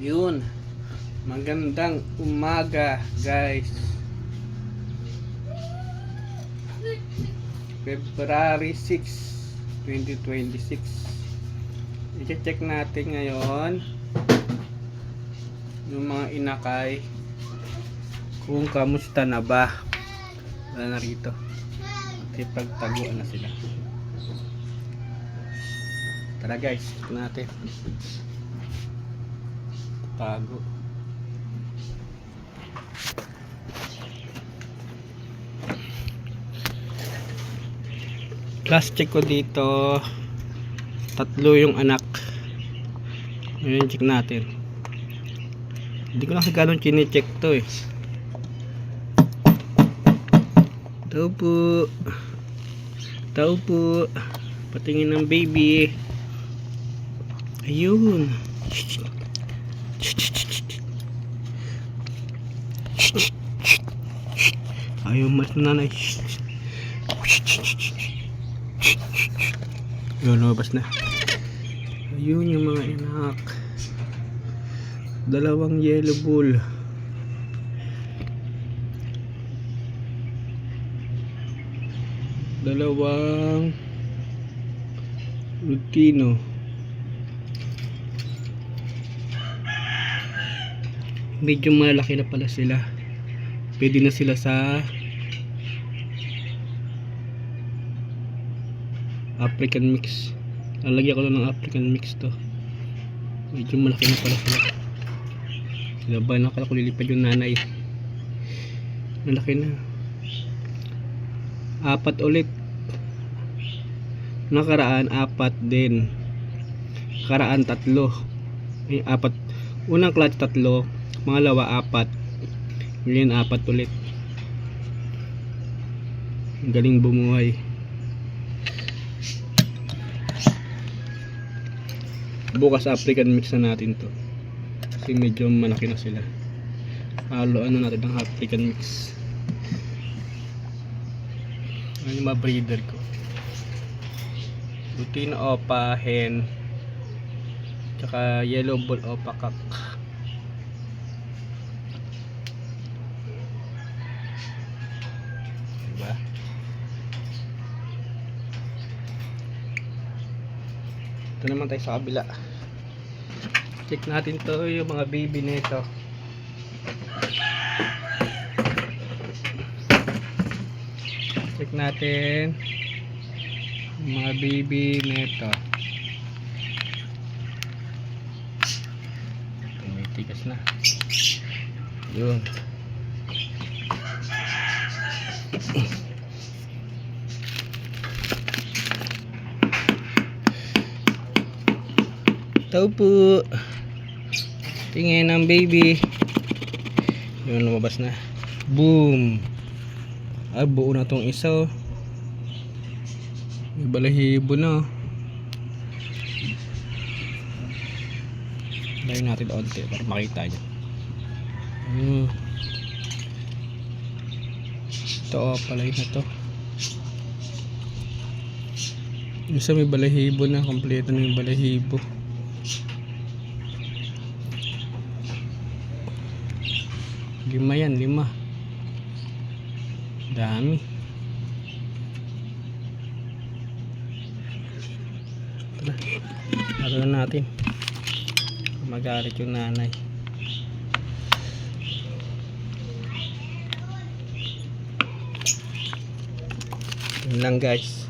Yun. Magandang umaga, guys. February 6, 2026. I-check natin ngayon yung mga inakay kung kamusta na ba. Wala na rito. Pagtaguan na sila. Tara guys, check natin. Tago. Last check ko dito, 3 yung anak. Ngayon check natin. Hindi ko na kasi ganun chine-check to eh. Tao po. Tao po. Patingin ng baby. Ayun. Ayaw mas nanay. Yun, lumabas na. Ayun yung mga anak. 2 yellow bull. Dalawang Lutino. Medyo malaki na pala sila. Pwede na sila sa African mix. Lalagyan ko lang ng African mix to. Medyo malaki na pala sila. Sila ba? Nakala ko lilipad yung nanay. Malaki na. 4 ulit. Nakaraan 4 din. Nakaraan 3. Ay 4. Unang clutch 3, pangalawa 4. Ngayon 4 ulit. Ang galing bumuhay. Bukas African mix na natin to. Kasi medyo malaki na sila. Haluan na natin ng African mix. Ano yung mga breeder ko? Lutino Opa hen, tsaka Yellow Bull Opa Kak. Diba? Ito naman tayo sa kabila. Check natin to yung mga baby nito. Check natin mga baby neto. Tumitigas na. Yun. Tao po. Tingin ng baby. Yun, lumabas na. Boom. Ay, buo na tong isa oh. May balahibo na oh. Layo natin onti para makita nyo. Ito oh, palay na to. Isa may balahibo na. Kompleto na yung balahibo. Lima yan, 5. Dami. Tara, laro na natin. Magalit yung nanay. Yun lang guys.